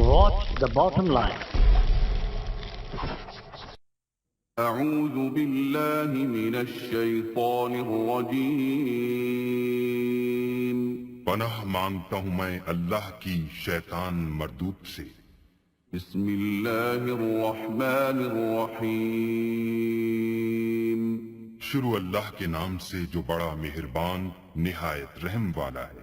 Watch the bottom line. أعوذ بالله من الشیطان الرجیم پناہ مانگتا ہوں میں اللہ کی شیطان مردود سے۔ بسم اللہ الرحمن الرحیم شروع اللہ کے نام سے جو بڑا مہربان نہایت رحم والا ہے۔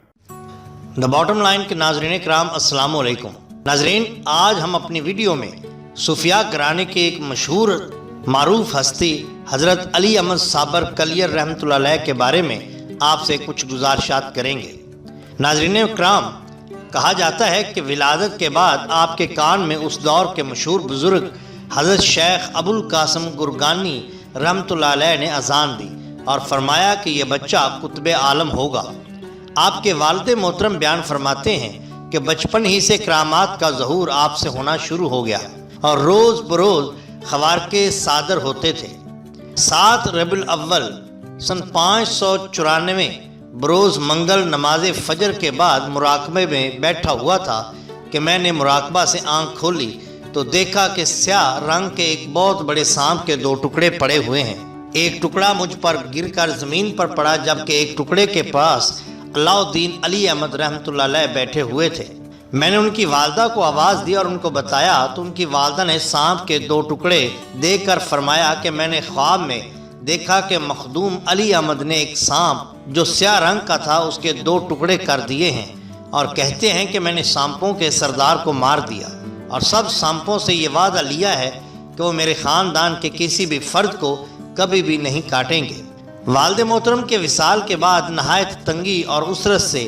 دا باٹم لائن کے ناظرین کرام السلام علیکم۔ ناظرین، آج ہم اپنی ویڈیو میں صوفیاء گھرانے کے ایک مشہور معروف ہستی حضرت علی احمد صابر کلیر رحمۃ اللہ علیہ کے بارے میں آپ سے کچھ گزارشات کریں گے۔ ناظرین کرام، کہا جاتا ہے کہ ولادت کے بعد آپ کے کان میں اس دور کے مشہور بزرگ حضرت شیخ ابو القاسم گرگانی رحمۃ اللہ علیہ نے اذان دی اور فرمایا کہ یہ بچہ قطب عالم ہوگا۔ آپ کے والد محترم بیان فرماتے ہیں کہ بچپن ہی سے کرامات کا ظہور آپ سے ہونا شروع ہو گیا اور روز بروز خوارقے صادر ہوتے تھے۔ 7 ربیع الاول سن 594 بروز منگل نماز فجر کے بعد مراقبے میں بیٹھا ہوا تھا کہ میں نے مراقبہ سے آنکھ کھولی تو دیکھا کہ سیاہ رنگ کے ایک بہت بڑے سانپ کے 2 ٹکڑے پڑے ہوئے ہیں۔ ایک ٹکڑا مجھ پر گر کر زمین پر پڑا جبکہ ایک ٹکڑے کے پاس علاء الدین علی احمد رحمۃ اللہ علیہ بیٹھے ہوئے تھے۔ میں نے ان کی والدہ کو آواز دی اور ان کو بتایا تو ان کی والدہ نے سانپ کے 2 ٹکڑے دیکھ کر فرمایا کہ میں نے خواب میں دیکھا کہ مخدوم علی احمد نے ایک سانپ جو سیاہ رنگ کا تھا اس کے 2 ٹکڑے کر دیے ہیں اور کہتے ہیں کہ میں نے سانپوں کے سردار کو مار دیا اور سب سانپوں سے یہ وعدہ لیا ہے کہ وہ میرے خاندان کے کسی بھی فرد کو کبھی بھی نہیں کاٹیں گے۔ والد محترم کے وصال کے بعد نہایت تنگی اور اسرت سے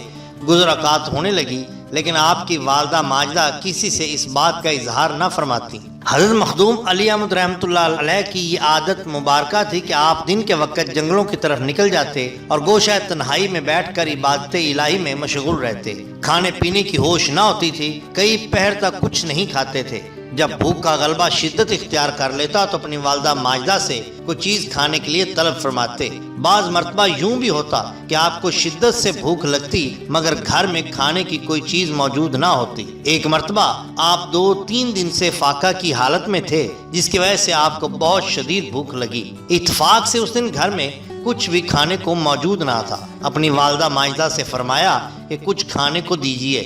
گزرکات ہونے لگی، لیکن آپ کی والدہ ماجدہ کسی سے اس بات کا اظہار نہ فرماتی۔ حضرت مخدوم علی احمد رحمۃ اللہ علیہ کی یہ عادت مبارکہ تھی کہ آپ دن کے وقت جنگلوں کی طرف نکل جاتے اور گوشہ تنہائی میں بیٹھ کر عبادت الہی میں مشغول رہتے۔ کھانے پینے کی ہوش نہ ہوتی تھی، کئی پہر تک کچھ نہیں کھاتے تھے۔ جب بھوک کا غلبہ شدت اختیار کر لیتا تو اپنی والدہ ماجدہ سے کوئی چیز کھانے کے لیے طلب فرماتے۔ بعض مرتبہ یوں بھی ہوتا کہ آپ کو شدت سے بھوک لگتی مگر گھر میں کھانے کی کوئی چیز موجود نہ ہوتی۔ ایک مرتبہ آپ 2-3 دن سے فاقہ کی حالت میں تھے جس کی وجہ سے آپ کو بہت شدید بھوک لگی۔ اتفاق سے اس دن گھر میں کچھ بھی کھانے کو موجود نہ تھا۔ اپنی والدہ ماجدہ سے فرمایا کہ کچھ کھانے کو دیجیے۔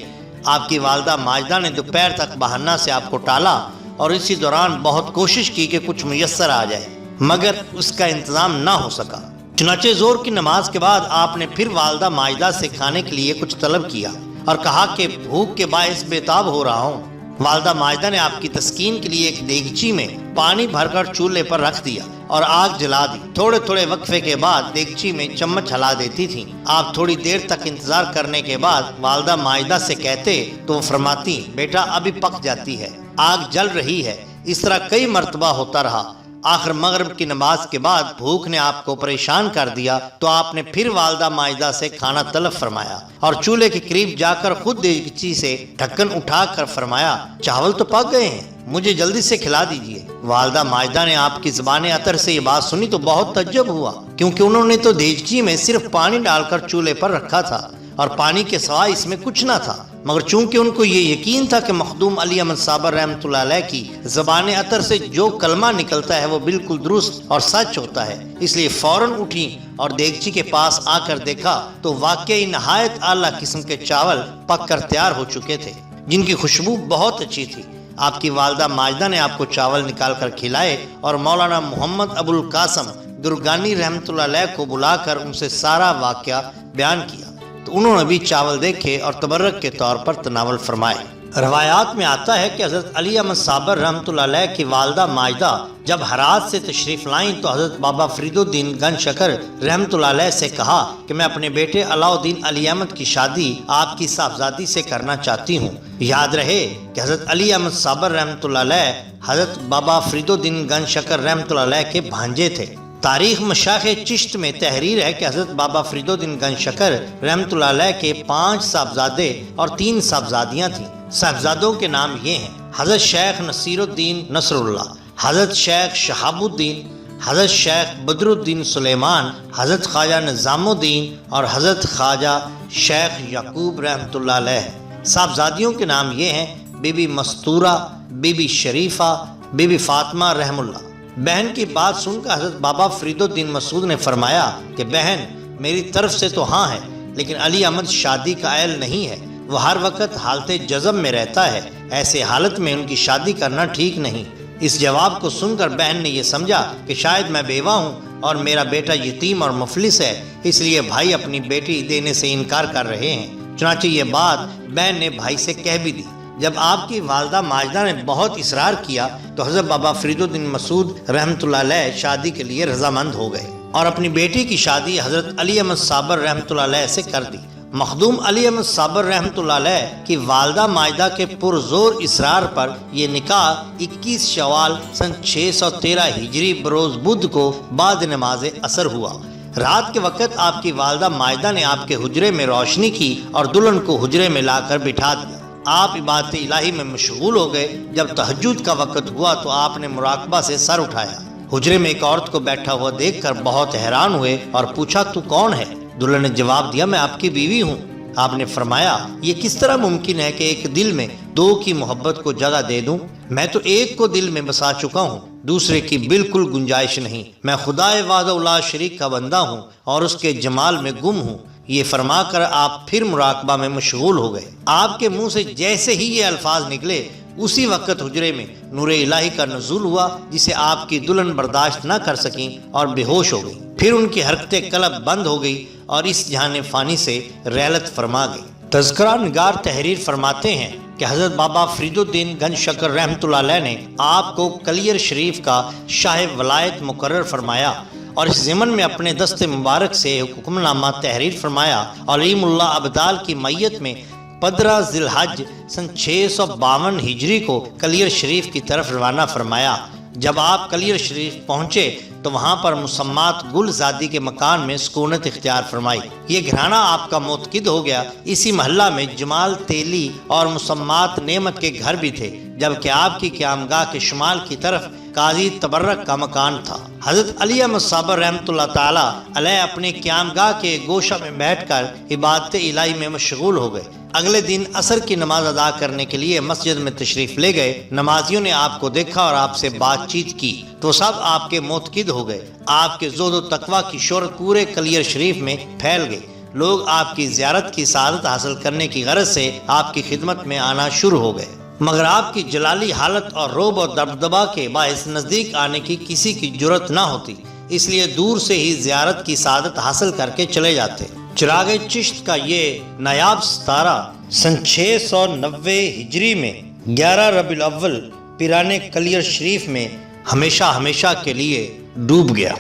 آپ کی والدہ ماجدہ نے دوپہر تک بہانہ سے آپ کو ٹالا اور اسی دوران بہت کوشش کی کہ کچھ میسر آ جائے مگر اس کا انتظام نہ ہو سکا۔ چنانچہ زور کی نماز کے بعد آپ نے پھر والدہ ماجدہ سے کھانے کے لیے کچھ طلب کیا اور کہا کہ بھوک کے باعث بےتاب ہو رہا ہوں۔ والدہ ماجدہ نے آپ کی تسکین کے لیے ایک دیگچی میں پانی بھر کر چولہے پر رکھ دیا اور آگ جلا دی۔ تھوڑے تھوڑے وقفے کے بعد دیگچی میں چمچ ہلا دیتی تھیں۔ آپ تھوڑی دیر تک انتظار کرنے کے بعد والدہ ماجدہ سے کہتے تو وہ فرماتی بیٹا ابھی پک جاتی ہے، آگ جل رہی ہے۔ اس طرح کئی مرتبہ ہوتا رہا۔ آخر مغرب کی نماز کے بعد بھوک نے آپ کو پریشان کر دیا تو آپ نے پھر والدہ ماجدہ سے کھانا طلب فرمایا اور چولہے کے قریب جا کر خود دیگچی سے ڈھکن اٹھا کر فرمایا چاول تو پک گئے ہیں، مجھے جلدی سے کھلا دیجیے۔ والدہ ماجدہ نے آپ کی زبان عطر سے یہ بات سنی تو بہت تعجب ہوا کیونکہ انہوں نے تو دیگچی میں صرف پانی ڈال کر چولہے پر رکھا تھا اور پانی کے سوا اس میں کچھ نہ تھا، مگر چونکہ ان کو یہ یقین تھا کہ مخدوم علی احمد صابر رحمۃ اللہ علیہ کی زبان عطر سے جو کلمہ نکلتا ہے وہ بالکل درست اور سچ ہوتا ہے، اس لیے فوراً اٹھی اور دیگچی کے پاس آ کر دیکھا تو واقعی نہایت اعلیٰ قسم کے چاول پک کر تیار ہو چکے تھے جن کی خوشبو بہت اچھی تھی۔ آپ کی والدہ ماجدہ نے آپ کو چاول نکال کر کھلائے اور مولانا محمد ابو القاسم گرگانی رحمۃ اللہ علیہ کو بلا کر ان سے سارا واقعہ بیان کیا تو انہوں نے بھی چاول دیکھے اور تبرک کے طور پر تناول فرمائے۔ روایات میں آتا ہے کہ حضرت علی احمد صابر رحمۃ اللہ علیہ کی والدہ ماجدہ جب ہرات سے تشریف لائیں تو حضرت بابا فرید الدین گن شکر رحمۃ اللہ علیہ سے کہا کہ میں اپنے بیٹے علاء الدین علی احمد کی شادی آپ کی صاحبزادی سے کرنا چاہتی ہوں۔ یاد رہے کہ حضرت علی احمد صابر رحمۃ اللہ علیہ حضرت بابا فرید الدین گن شکر رحمۃ اللہ علیہ کے بھانجے تھے۔ تاریخ مشاخ چشت میں تحریر ہے کہ حضرت بابا فرید الدین گن شکر رحمۃ اللہ علیہ کے 5 صاحبزادے اور 3 صاحبزادیاں تھیں۔ صاحبزادوں کے نام یہ ہیں: حضرت شیخ نصیر الدین نصر اللہ، حضرت شیخ شہاب الدین، حضرت شیخ بدر الدین سلیمان، حضرت خواجہ نظام الدین اور حضرت خواجہ شیخ یعقوب رحمۃ اللہ علیہ۔ صاحبزادیوں کے نام یہ ہیں: Bibi Mastura, Bibi Sharifa, Bibi Fatima رحم اللہ۔ بہن کی بات سن کر حضرت بابا فرید الدین مسعود نے فرمایا کہ بہن میری طرف سے تو ہاں ہے، لیکن علی احمد شادی کا اہل نہیں ہے، وہ ہر وقت حالت جذب میں رہتا ہے، ایسے حالت میں ان کی شادی کرنا ٹھیک نہیں۔ اس جواب کو سن کر بہن نے یہ سمجھا کہ شاید میں بیوہ ہوں اور میرا بیٹا یتیم اور مفلس ہے، اس لیے بھائی اپنی بیٹی دینے سے انکار کر رہے ہیں۔ چنانچہ یہ بات بہن نے بھائی سے کہہ بھی دی۔ جب آپ کی والدہ ماجدہ نے بہت اصرار کیا تو حضرت بابا فرید الدین مسعود رحمۃ اللہ علیہ شادی کے لیے رضامند ہو گئے اور اپنی بیٹی کی شادی حضرت علی احمد صابر رحمۃ اللہ علیہ سے کر دی۔ مخدوم علی احمد صابر رحمۃ اللہ علیہ کی والدہ ماجدہ کے پرزور اصرار پر یہ نکاح 21 شوال سن 613 ہجری بروز بدھ کو بعد نماز عصر ہوا۔ رات کے وقت آپ کی والدہ ماجدہ نے آپ کے حجرے میں روشنی کی اور دلہن کو حجرے میں لا کر بٹھا دیا۔ آپ عبادت الہی میں مشغول ہو گئے۔ جب تہجد کا وقت ہوا تو آپ نے مراقبہ سے سر اٹھایا۔ حجرے میں ایک عورت کو بیٹھا ہوا دیکھ کر بہت حیران ہوئے اور پوچھا تو کون ہے؟ دلہن نے جواب دیا میں آپ کی بیوی ہوں۔ آپ نے فرمایا یہ کس طرح ممکن ہے کہ ایک دل میں دو کی محبت کو جگہ دے دوں؟ میں تو ایک کو دل میں بسا چکا ہوں، دوسرے کی بالکل گنجائش نہیں۔ میں خدا وحدہ لا شریک کا بندہ ہوں اور اس کے جمال میں گم ہوں۔ یہ فرما کر آپ پھر مراقبہ میں مشغول ہو گئے۔ آپ کے منہ سے جیسے ہی یہ الفاظ نکلے اسی وقت حجرے میں نور الہی کا نزول ہوا جسے آپ کی دلہن برداشت نہ کر سکیں اور بے ہوش ہو گئی۔ پھر ان کی حرکت قلب بند ہو گئی اور اس جہان فانی سے رحلت فرما گئی۔ تذکرہ نگار تحریر فرماتے ہیں کہ حضرت بابا فرید الدین گنج شکر رحمۃ اللہ علیہ نے آپ کو کلیر شریف کا شاہ ولایت مقرر فرمایا اور اس ضمن میں اپنے دست مبارک سے حکم نامہ تحریر فرمایا اور علیم اللہ ابدال کی میت میں 15 ذی الحج سن 652 ہجری کو کلیر شریف کی طرف روانہ فرمایا۔ جب آپ کلیر شریف پہنچے تو وہاں پر مسمات گل زادی کے مکان میں سکونت اختیار فرمائی۔ یہ گھرانہ آپ کا معتقد ہو گیا۔ اسی محلہ میں جمال تیلی اور مسمات نعمت کے گھر بھی تھے، جبکہ آپ کی قیامگاہ کے شمال کی طرف قاضی تبرک کا مکان تھا۔ حضرت علی احمد صابر رحمۃ اللہ تعالی علیہ اپنے قیامگاہ کے گوشہ میں بیٹھ کر عبادت الہی میں مشغول ہو گئے۔ اگلے دن عصر کی نماز ادا کرنے کے لیے مسجد میں تشریف لے گئے۔ نمازیوں نے آپ کو دیکھا اور آپ سے بات چیت کی تو سب آپ کے معتقد ہو گئے۔ آپ کے زہد و تقویٰ کی شہرت پورے کلیر شریف میں پھیل گئی۔ لوگ آپ کی زیارت کی سعادت حاصل کرنے کی غرض سے آپ کی خدمت میں آنا شروع ہو گئے، مگر آپ کی جلالی حالت اور رعب اور دبدبا کے باعث نزدیک آنے کی کسی کی جرت نہ ہوتی، اس لیے دور سے ہی زیارت کی سعادت حاصل کر کے چلے جاتے۔ چراغ چشت کا یہ نایاب ستارہ سن 690 ہجری میں 11 ربیع الاول پیرانے کلیر شریف میں ہمیشہ کے لیے ڈوب گیا۔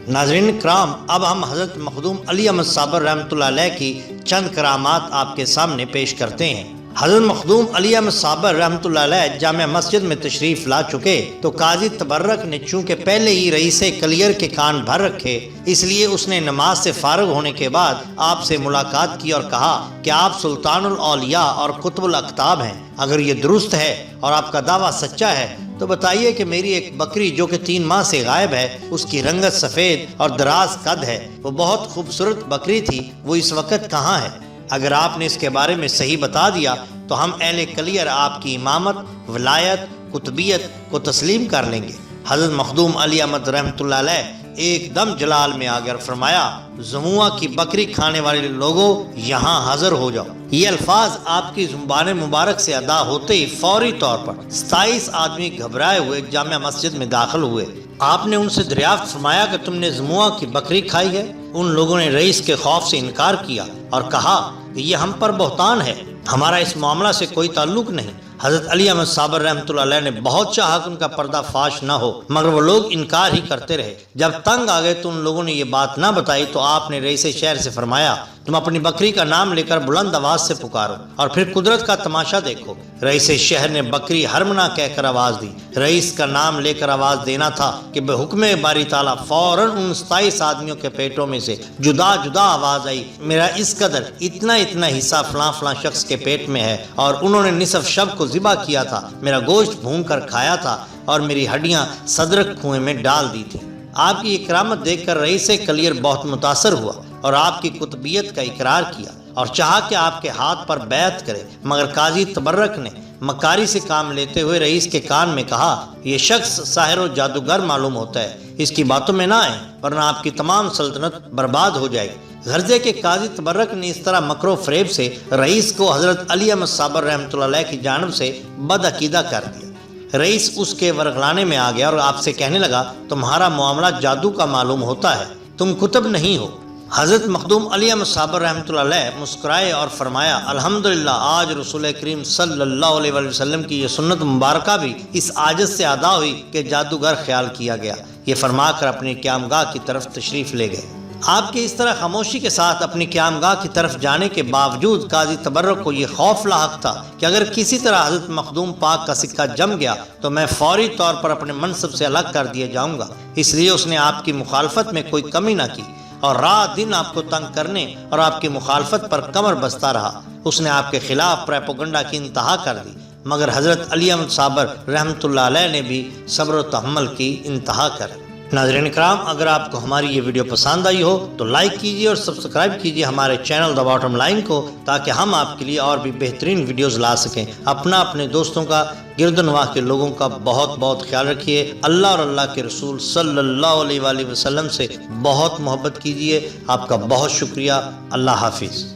ناظرین کرام، اب ہم حضرت مخدوم علی احمد صابر رحمۃ اللہ علیہ کی چند کرامات آپ کے سامنے پیش کرتے ہیں۔ حضرت مخدوم علی احمد صابر رحمۃ اللہ علیہ جامع مسجد میں تشریف لا چکے تو قاضی تبرک نے چونکہ پہلے ہی رئیس کلیر کے کان بھر رکھے، اس لیے اس نے نماز سے فارغ ہونے کے بعد آپ سے ملاقات کی اور کہا کہ آپ سلطان الاولیاء اور قطب الاقطاب ہیں۔ اگر یہ درست ہے اور آپ کا دعویٰ سچا ہے تو بتائیے کہ میری ایک بکری جو کہ 3 ماہ سے غائب ہے، اس کی رنگت سفید اور دراز قد ہے، وہ بہت خوبصورت بکری تھی، وہ اس وقت کہاں ہے؟ اگر آپ نے اس کے بارے میں صحیح بتا دیا تو ہم اہل کلیر آپ کی امامت، ولایت، قطبیت کو تسلیم کر لیں گے۔ حضرت مخدوم علی احمد رحمۃ اللہ علیہ ایک دم جلال میں آ کر فرمایا، زموہ کی بکری کھانے والے لوگوں یہاں حاضر ہو جاؤ۔ یہ الفاظ آپ کی زبان مبارک سے ادا ہوتے ہی فوری طور پر 27 آدمی گھبرائے ہوئے جامع مسجد میں داخل ہوئے۔ آپ نے ان سے دریافت فرمایا کہ تم نے زموہ کی بکری کھائی ہے؟ ان لوگوں نے رئیس کے خوف سے انکار کیا اور کہا کہ یہ ہم پر بہتان ہے، ہمارا اس معاملہ سے کوئی تعلق نہیں۔ حضرت علی احمد صابر رحمۃ اللہ علیہ نے بہت چاہا کہ ان کا پردہ فاش نہ ہو، مگر وہ لوگ انکار ہی کرتے رہے۔ جب تنگ آ گئے تو ان لوگوں نے یہ بات نہ بتائی تو آپ نے رئیس شہر سے فرمایا، تم اپنی بکری کا نام لے کر بلند آواز سے پکارو اور پھر قدرت کا تماشا دیکھو۔ رئیس شہر نے بکری ہرمنا کہہ کر آواز دی۔ رئیس کا نام لے کر آواز دینا تھا کہ بے حکم باری تعالیٰ فوراً ان 27 آدمیوں کے پیٹوں میں سے جدا جدا آواز آئی، میرا اس قدر اتنا حصہ فلاں فلاں شخص کے پیٹ میں ہے اور انہوں نے نصف شب کو ذبح کیا تھا، میرا گوشت بھون کر کھایا تھا اور میری ہڈیاں صدرک کنویں میں ڈال دی تھی۔ آپ کی یہ کرامت دیکھ کر رئیس کلیر بہت متاثر ہوا اور آپ کی قطبیت کا اقرار کیا۔ اور چاہا کہ آپ کے ہاتھ پر بیعت کرے، مگر قاضی تبرک نے مکاری سے کام لیتے ہوئے رئیس کے کان میں کہا، یہ شخص ساحر و جادوگر معلوم ہوتا ہے، اس کی باتوں میں نہ آئیں ورنہ آپ کی تمام سلطنت برباد ہو جائے گی۔ غرضے کے قاضی تبرک نے اس طرح مکر و فریب سے رئیس کو حضرت علی احمد صابر رحمۃ اللہ علیہ کی جانب سے بدعقیدہ کر دیا۔ رئیس اس کے ورغلانے میں آ گیا اور آپ سے کہنے لگا، تمہارا معاملہ جادو کا معلوم ہوتا ہے، تم کتب نہیں ہو۔ حضرت مخدوم علی احمد صابر رحمۃ اللہ علیہ مسکرائے اور فرمایا، الحمدللہ آج رسول کریم صلی اللہ علیہ وآلہ وسلم کی یہ سنت مبارکہ بھی اس عاجز سے ادا ہوئی کہ جادوگر خیال کیا گیا۔ یہ فرما کر اپنی قیامگاہ کی طرف تشریف لے گئے۔ آپ کے اس طرح خاموشی کے ساتھ اپنی قیامگاہ کی طرف جانے کے باوجود قاضی تبرک کو یہ خوف لاحق تھا کہ اگر کسی طرح حضرت مخدوم پاک کا سکہ جم گیا تو میں فوری طور پر اپنے منصب سے الگ کر دیا جاؤں گا۔ اس لیے اس نے آپ کی مخالفت میں کوئی کمی نہ کی اور رات دن آپ کو تنگ کرنے اور آپ کی مخالفت پر کمر بستہ رہا۔ اس نے آپ کے خلاف پروپیگنڈا کی انتہا کر دی، مگر حضرت علی احمد صابر رحمۃ اللہ علیہ نے بھی صبر و تحمل کی انتہا کر دی۔ ناظرین کرام، اگر آپ کو ہماری یہ ویڈیو پسند آئی ہو تو لائک کیجیے اور سبسکرائب کیجیے ہمارے چینل دی باٹم لائن کو، تاکہ ہم آپ کے لیے اور بھی بہترین ویڈیوز لا سکیں۔ اپنے دوستوں کا، گرد و نواح کے لوگوں کا بہت بہت خیال رکھیے۔ اللہ اور اللہ کے رسول صلی اللہ علیہ وآلہ وسلم سے بہت محبت کیجیے۔ آپ کا بہت شکریہ۔ اللہ حافظ۔